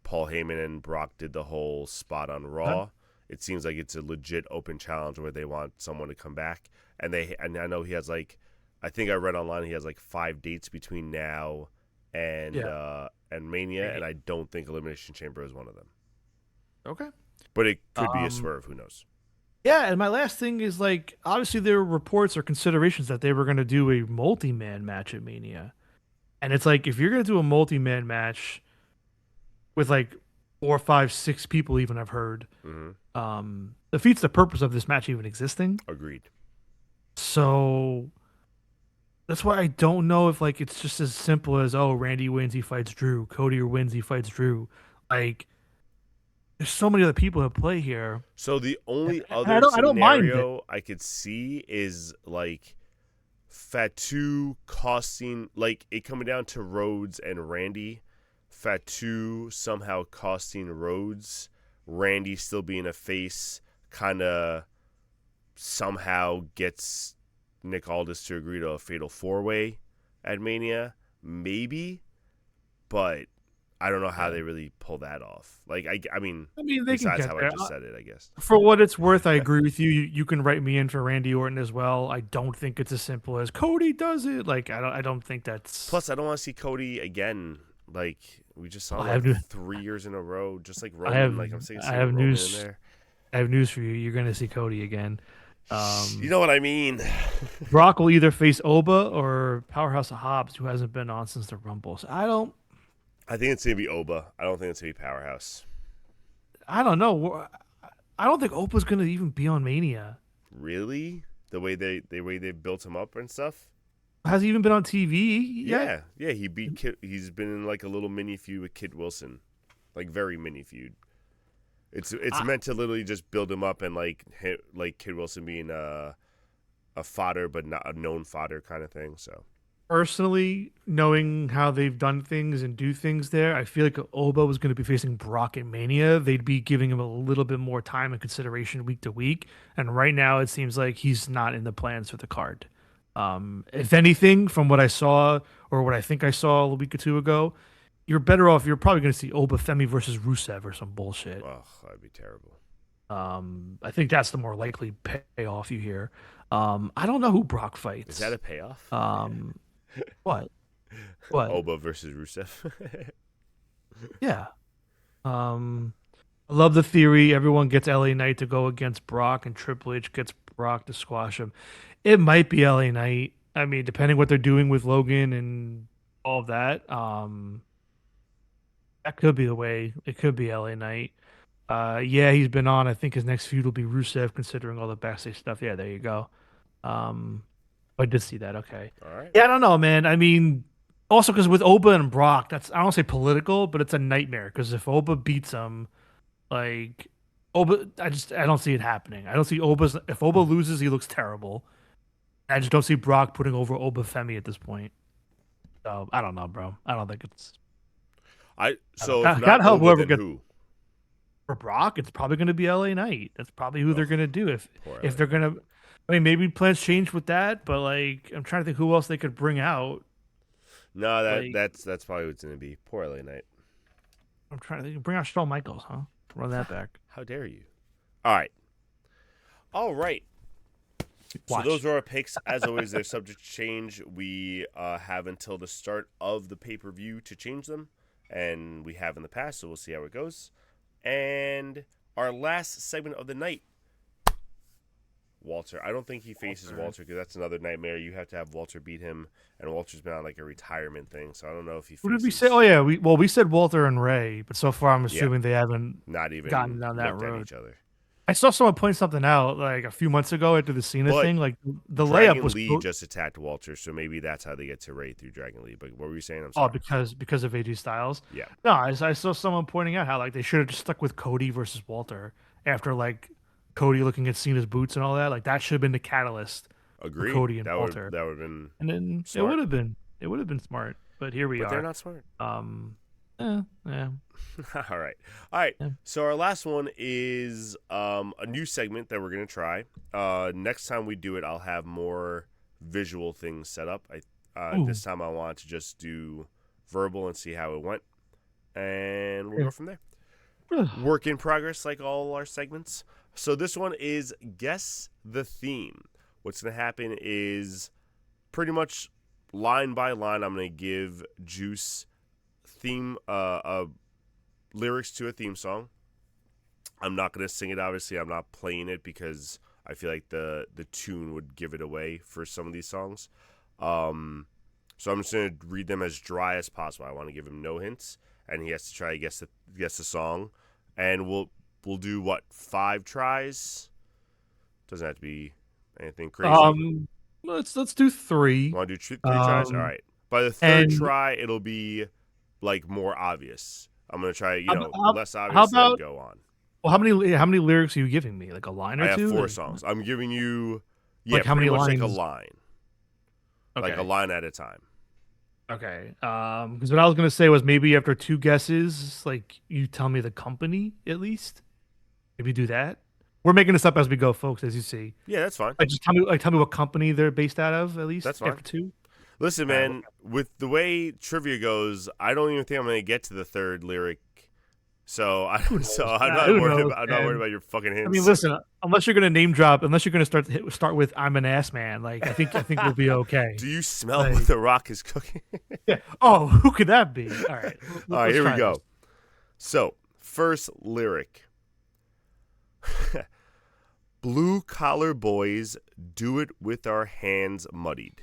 Paul Heyman and Brock did the whole spot on Raw, it seems like it's a legit open challenge where they want someone to come back. And I know he has like, I think I read online he has like 5 dates between now and Mania, and I don't think Elimination Chamber is one of them. Okay. But it could be a Um, swerve. Who knows? Yeah, and my last thing is like obviously there were reports or considerations that they were going to do a multi-man match at Mania. And it's like if you're going to do a multi-man match with like 4, 5, 6 people even I've heard Hmm. defeats the purpose of this match even existing. Agreed. So that's why I don't know if like it's just as simple as oh Randy wins he fights Drew, Cody wins he fights Drew. Like there's so many other people at play here. So the only And other I don't mind it. scenario I could see is like Fatu costing, like it coming down to Rhodes and Randy. Fatu somehow costing Rhodes, Randy still being a face, kind of somehow gets Nick Aldis to agree to a fatal 4-way at Mania, maybe, but I don't know how they really pull that off. Like I mean, I mean they can besides get how there. I just said it, I guess. For what it's worth, I agree with you. You can write me in for Randy Orton as well. I don't think it's as simple as Cody does it. Like I don't think that's. Plus, I don't want to see Cody again. Like we just saw I him have like 3 years in a row, just like Roman. I have Like I'm sick of I seeing have Roman in news. there. I have news for you. You're gonna see Cody again. You know what I mean? Brock will either face Oba or Powerhouse of Hobbs, who hasn't been on since the Rumble. So I think it's gonna be Oba. I don't think it's gonna be Powerhouse. I don't know. I don't think Opa's gonna even be on Mania. Really? The way they built him up and stuff. Has he even been on TV yet? Yeah. He beat Kid. He's been in like a little mini feud with Kid Wilson, like very mini feud. It's meant to literally just build him up and like Kid Wilson being a fodder but not a known fodder kind of thing. So Personally, knowing how they've done things and do things there, I feel like if Oba was going to be facing Brock at Mania, they'd be giving him a little bit more time and consideration week to week. And right now, it seems like he's not in the plans for the card. If anything, from what I saw or what I think I saw a week or two ago, you're better off. You're probably going to see Oba Femi versus Rusev or some bullshit. oh, that'd be terrible. I think that's the more likely payoff you hear. I don't know who Brock fights. Is that a payoff? What? What? Oba versus Rusev. Yeah. I love the theory. Everyone gets LA Knight to go against Brock, and Triple H gets Brock to squash him. It might be LA Knight. I mean, depending what they're doing with Logan and all of that, that could be the way. It could be LA Knight. Yeah, he's been on. I think his next feud will be Rusev, considering all the backstage stuff. Yeah, there you go. I did see that. Okay. All right. Yeah, I don't know, man. I mean, also because with Oba and Brock, that's I don't say political, but it's a nightmare. Because if Oba beats him, like Oba, I don't see it happening. I don't see Oba's. If Oba loses, he looks terrible. I just don't see Brock putting over Oba Femi at this point. So I don't know, bro. I don't think it's. I don't So know. if not God help Oba, whoever then gets who? for Brock. It's probably going to be LA Knight. That's probably who Oh, they're going to do. poor If LA they're Knight. going to, I mean, maybe plans change with that. But like, I'm trying to think who else they could bring out. No, Like, that's probably what it's gonna be. Poor LA Knight. I'm trying to think. Bring out Shawn Michaels, huh? Run that back. How dare you? All right. All right. So those Watch. are our picks. As always, they're subject to change. We have until the start of the pay-per-view to change them, and we have in the past, so we'll see how it goes. And our last segment of the night, Walter. I don't think he faces Walter because that's another nightmare. You have to have Walter beat him, and Walter's been on like a retirement thing, so I don't know if he Who faces. did we say? Oh yeah, we said Walter and Ray, but so far I'm Yeah, assuming they haven't not even gotten down that looked at road. each other. I saw someone point something out like a few months ago after the Cena But thing. Like the layup Dragon was Lee just attacked Walter, so maybe that's how they get to Ray through Dragon Lee. But what were you saying? I'm sorry. because of AJ Styles. Yeah. No, I saw someone pointing out how like they should have just stuck with Cody versus Walter after like Cody looking at Cena's boots and all that. Like that should have been the catalyst for Agree. Cody and That would Walter. have been And then smart. it would have been smart. But here we But they're are. not smart. Yeah. All right. All right. Yeah. So our last one is a new segment that we're gonna try. Next time we do it, I'll have more visual things set up. This time I want to just do verbal and see how it went, and we'll go from there. Work in progress, like all our segments. So this one is guess the theme. What's gonna happen is pretty much line by line. I'm gonna give Juice theme lyrics to a theme song. I'm not going to sing it, obviously. I'm not playing it because I feel like the tune would give it away for some of these songs. So I'm just going to read them as dry as possible. I want to give him no hints, and he has to try to guess the song. And we'll do, 5 tries? Doesn't have to be anything crazy. Let's do 3. Want to do 3 tries? All right. By the third try, it'll be like more obvious. I'm gonna try, less obvious, and then go on. Well, how many lyrics are you giving me? Like a line or two? I have 4 songs. I'm giving you, like how many lines? like a line, okay. like a line at a time. Okay. Because what I was gonna say was maybe after 2 guesses, like you tell me the company at least. Maybe do that. We're making this up as we go, folks, as you see. Yeah, that's fine. Like just tell me what company they're based out of at least. That's fine. After 2. Listen, man, with the way trivia goes, I don't even think I'm gonna get to the 3rd lyric. So I'm not worried about your fucking hints. I mean, listen, unless you're gonna name drop, unless you're gonna start with "I'm an ass man," like I think we'll be okay. Do you smell what The Rock is cooking? Yeah. Oh, who could that be? All right. All right, here we go. This. So, first lyric. Blue collar boys do it with our hands muddied.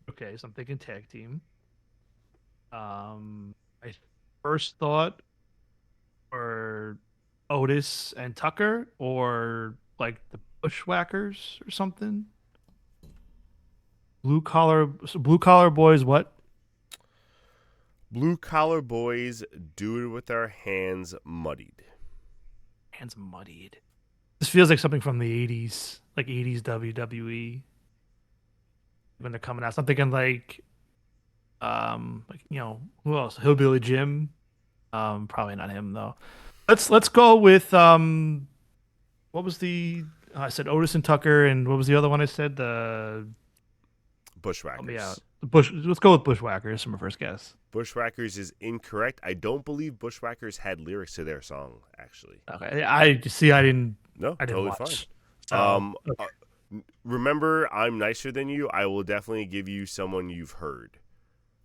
Okay, so I'm thinking tag team. My first thought or Otis and Tucker, or like the Bushwhackers or something. Blue collar boys. What? Blue collar boys do it with our hands muddied. Hands muddied. This feels like something from the '80s, like '80s WWE. When they're coming out, so I'm thinking like who else? Hillbilly Jim. Probably not him though. Let's go with what was the I said Otis and Tucker, and what was the other one I said? The Bushwhackers. Help me out. Let's go with Bushwhackers for my first guess. Bushwhackers is incorrect. I don't believe Bushwhackers had lyrics to their song, actually. Okay, I didn't. No, I didn't totally watch. fine. So, okay. Remember, I'm nicer than you. I will definitely give you someone you've heard,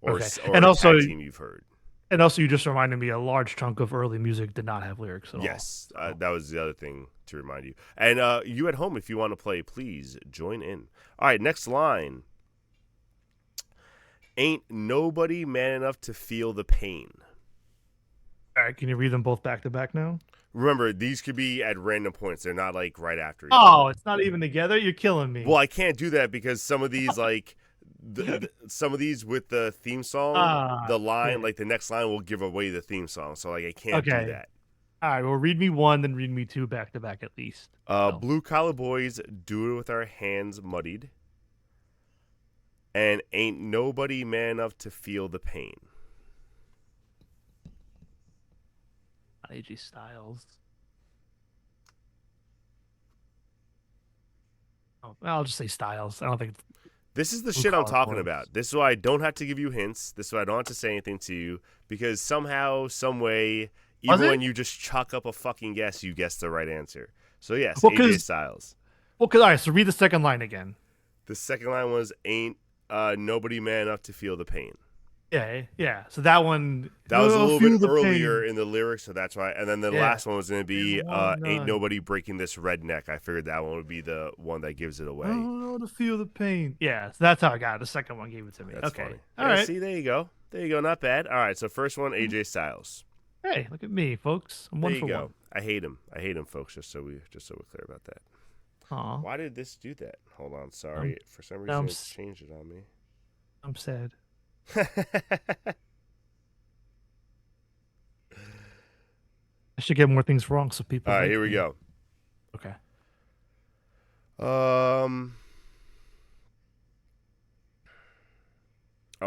or and a also tag team you've heard. And also, you just reminded me a large chunk of early music did not have lyrics at all. Yes, that was the other thing to remind you. And you at home, if you want to play, please join in. All right, next line. Ain't nobody man enough to feel the pain. All right, can you read them both back to back now? Remember, these could be at random points. They're not like right after each Oh, other. it's not even together. You're killing me. Well, I can't do that because some of these, like, some of these with the theme song, the line, Shit. like the next line will give away the theme song. So, like, I can't do Okay. that. All right. Well, read me one, then read me two back to back at least. So, Blue collar boys do it with our hands muddied. And ain't nobody man enough to feel the pain. AJ Styles. Oh, I'll just say Styles. I don't think. This is the Blue shit I'm Collar talking Boys. about. This is why I don't have to give you hints. This is why I don't have to say anything to you. Because somehow, some way, Was even it? when you just chalk up a fucking guess, you guess the right answer. So, yes, Well, AJ Styles. all right. So read the second line again. The second line was, ain't nobody man enough to feel the pain. Yeah. So that one. That was a little feel bit the earlier pain. in the lyrics, so that's why. And then the Yeah. last one was going to be, And ain't one, nobody breaking this redneck. I figured that one would be the one that gives it away. I don't know to feel the pain. Yeah, so that's how I got it. The second one gave it to me. That's Okay. funny. All Yeah, right. see, there you go. There you go. Not bad. All right, so first one, AJ Styles. Hey, look at me, folks. I'm There one you for go. one. I hate him. I hate him, folks. Just so we're clear about that. Aw, Why did this do that? Hold on. Sorry. For some I'm reason, it's changed it on me. I'm sad. I should get more things wrong so people. All right, like here we me. go. Okay. Oh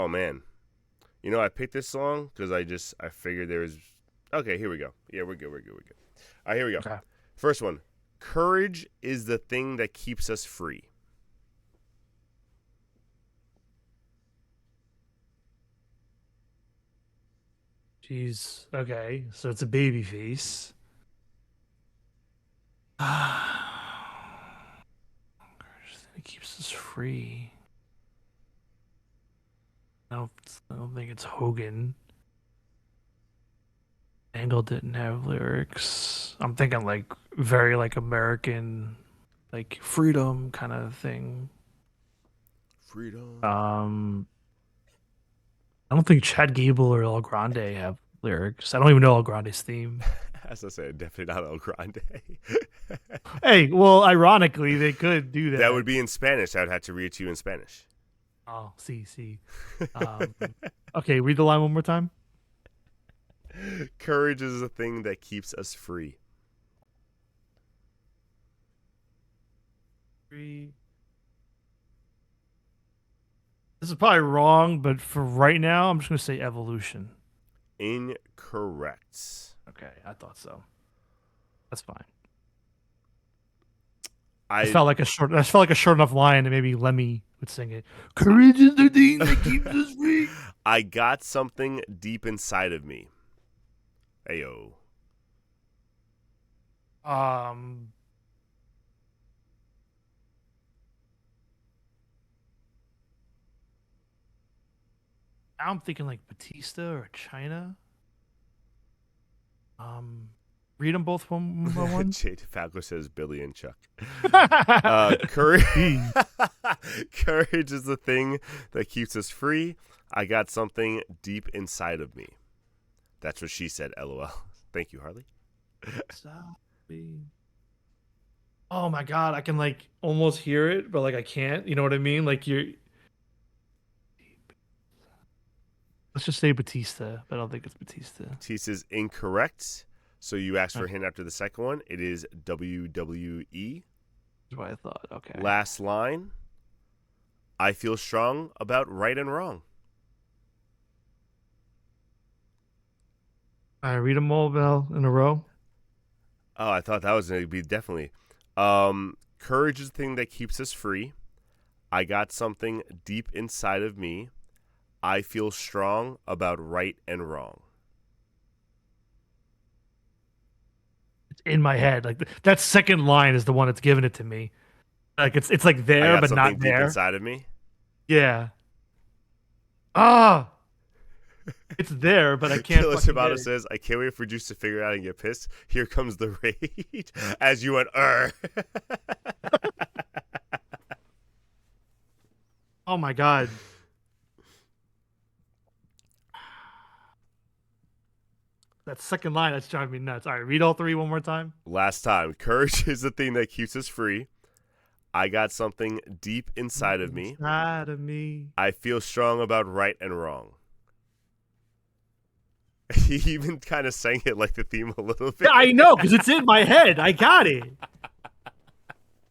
man. You know, I picked this song because I figured there was. Okay, here we go. Yeah, we're good. All right, here we go. Okay. First one. Courage is the thing that keeps us free. Jeez. Okay. So it's a baby face. It keeps us free. I don't think it's Hogan. Angle didn't have lyrics. I'm thinking like very like American, like freedom kind of thing. Freedom. I don't think Chad Gable or El Grande have lyrics. I don't even know El Grande's theme. As I said, definitely not El Grande. Hey, well, ironically, they could do that. That would be in Spanish. I would have to read it to you in Spanish. Oh, see. Okay, read the line one more time. Courage is the thing that keeps us free. Free. This is probably wrong, but for right now, I'm just gonna say evolution. Incorrect. Okay, I thought so. That's fine. I That felt like a short enough line that maybe Lemmy would sing it. Courage is the thing that keeps us free. I got something deep inside of me. Ayo. I'm thinking like Batista or China. Read them both one by one. Jade Falco says Billy and Chuck. Courage. Courage is the thing that keeps us free. I got something deep inside of me. That's what she said, LOL. Thank you, Harley. Oh my god, I can like almost hear it, but like I can't. You know what I mean? Like you're. Let's just say Batista, but I don't think it's Batista. Batista's incorrect. So you asked for a hint after the second one. It is WWE. That's what I thought. Okay. Last line. I feel strong about right and wrong. All right, read them all in a row. Oh, I thought that was going to be definitely. Courage is the thing that keeps us free. I got something deep inside of me. I feel strong about right and wrong. It's in my head. Like that second line is the one that's giving it to me. Like it's like I there got but something not deep there. inside of me. Yeah. Ah. It's there, but I can't. Killa fucking Shibata get it. says, I can't wait for Juice to figure it out and get pissed. Here comes the rage. As you went, Oh my god. That second line, that's driving me nuts. All right, read all three one more time. Last time. Courage is the thing that keeps us free. I got something deep inside of me. Inside of me. I feel strong about right and wrong. He even kind of sang it like the theme a little bit. Yeah, I know, because it's in my head. I got it.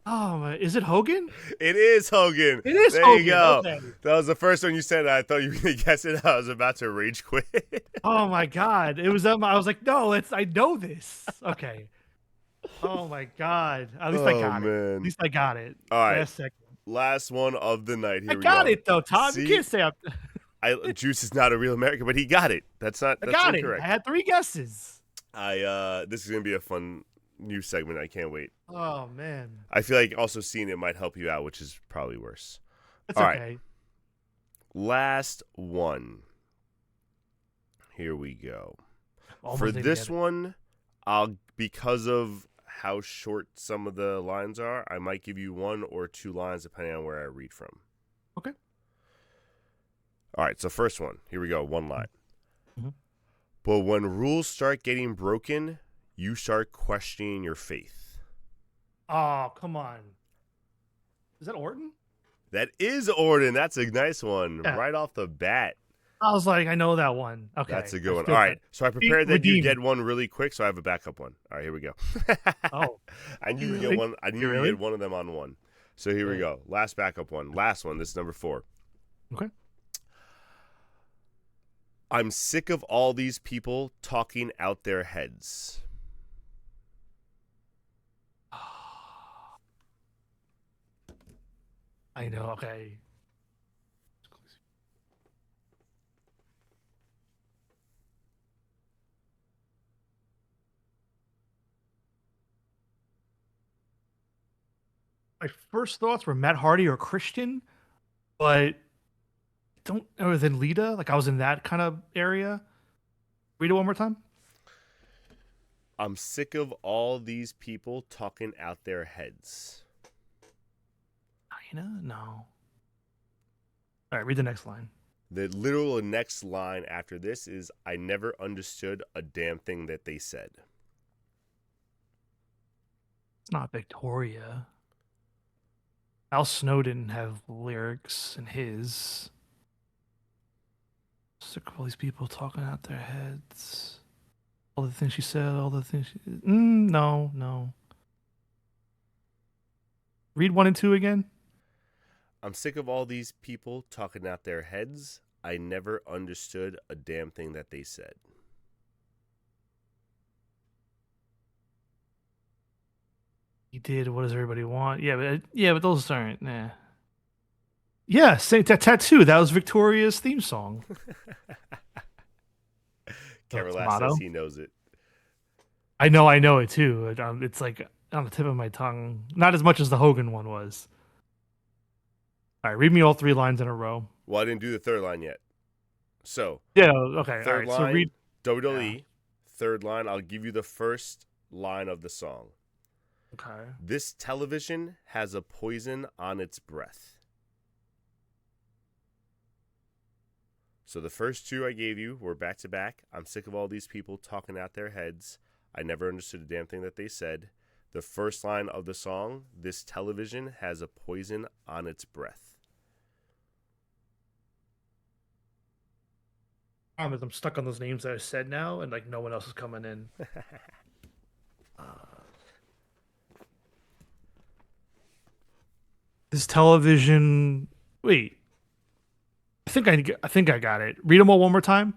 Oh, my. Is it Hogan? It is Hogan. It is there Hogan. You go. Okay. That was the first one you said. I thought you were going to guess it. I was about to rage quit. Oh, my God. It was I was like, no, I know this. Okay. Oh, my God. At least I got it. At least I got it. All right. Last second. Last one of the night. Here I we got go. it, though, Tom. See? You can't say Juice is not a real American, but he got it. That's incorrect. it. I had 3 guesses. This is gonna be a fun new segment. I can't wait. Oh man. I feel like also seeing it might help you out, which is probably worse. That's All okay. right. Last one. Here we go. Almost For didn't this get it. one, because of how short some of the lines are, I might give you 1 or 2 lines depending on where I read from. Okay. All right, so first one. Here we go, 1 line. Mm-hmm. But when rules start getting broken, you start questioning your faith. Oh, come on. Is that Orton? That is Orton. That's a nice one. Yeah. Right off the bat. I was like, I know that one. Okay. That's a good one. All right, so I prepared that you get one really quick, so I have a backup one. All right, here we go. Oh. I knew you Really? get one. I knew you Really? get one of them on one. So here we go. Last backup one. Last one. This is number 4. Okay. I'm sick of all these people talking out their heads. I know. Okay. My first thoughts were Matt Hardy or Christian, but other than Lita, like I was in that kind of area. Read it one more time. I'm sick of all these people talking out their heads. China? No. All right, read the next line. The literal next line after this is, I never understood a damn thing that they said. It's not Victoria. Al Snow didn't have lyrics in his. Sick of all these people talking out their heads. All the things she said, all the things she... no. Read 1 and 2 again. I'm sick of all these people talking out their heads. I never understood a damn thing that they said. He did. What does everybody want? Yeah, but those aren't. Nah. Yeah, say tattoo. That was Victoria's theme song. Carolass says he knows it. I know it too. It's like on the tip of my tongue. Not as much as the Hogan one was. All right, read me all 3 lines in a row. Well, I didn't do the 3rd line yet. So, yeah, okay. 3rd All right, line, so read WWE. Yeah. 3rd line, I'll give you the first line of the song. Okay. This television has a poison on its breath. So the first 2 I gave you were back to back. I'm sick of all these people talking out their heads. I never understood a damn thing that they said. The first line of the song, this television has a poison on its breath. I'm stuck on those names that I said now, and like no one else is coming in. This television. Wait. I think I got it. Read them all one more time.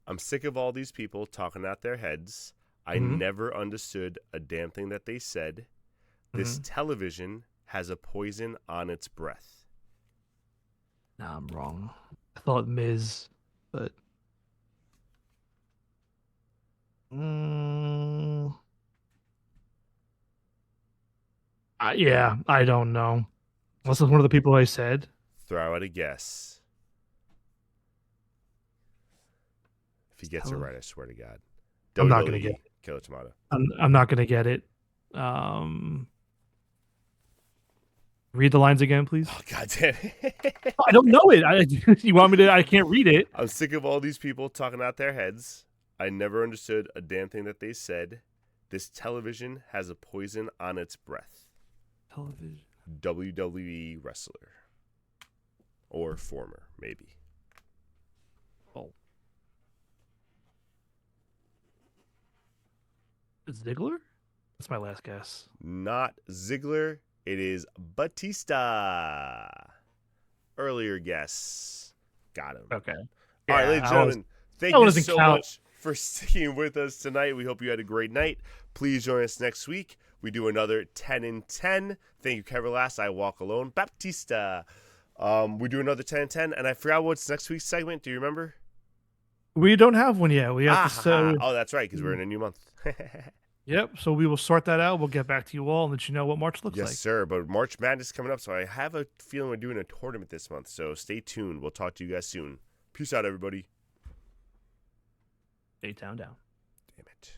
I'm sick of all these people talking out their heads. I never understood a damn thing that they said. This television has a poison on its breath. Nah, I'm wrong. I thought Miz, but yeah, I don't know. Unless it's one of the people I said. Throw out a guess. If he gets it right, I swear to God. I'm not gonna get it. Killer Tomato. I'm not gonna get it. Read the lines again, please. Oh, God damn it. I don't know it. You want me to? I can't read it. I'm sick of all these people talking out their heads. I never understood a damn thing that they said. This television has a poison on its breath. Television. WWE wrestler. Or former, maybe. Oh. Ziggler? That's my last guess. Not Ziggler. It is Batista. Earlier guess. Got him. Okay. All right, Yeah, ladies and gentlemen, thank that you doesn't so count. much for sticking with us tonight. We hope you had a great night. Please join us next week. We do another 10 and 10. Thank you, Kevin Last. I Walk Alone. Baptista. We do another 10 and 10. And I forgot what's next week's segment. Do you remember? We don't have one yet. We have to say. Oh, that's right, because we're in a new month. Yep. So we will sort that out. We'll get back to you all and let you know what March looks Yes, like. sir. But March Madness is coming up, so I have a feeling we're doing a tournament this month. So stay tuned. We'll talk to you guys soon. Peace out, everybody. A-Town down. Damn it.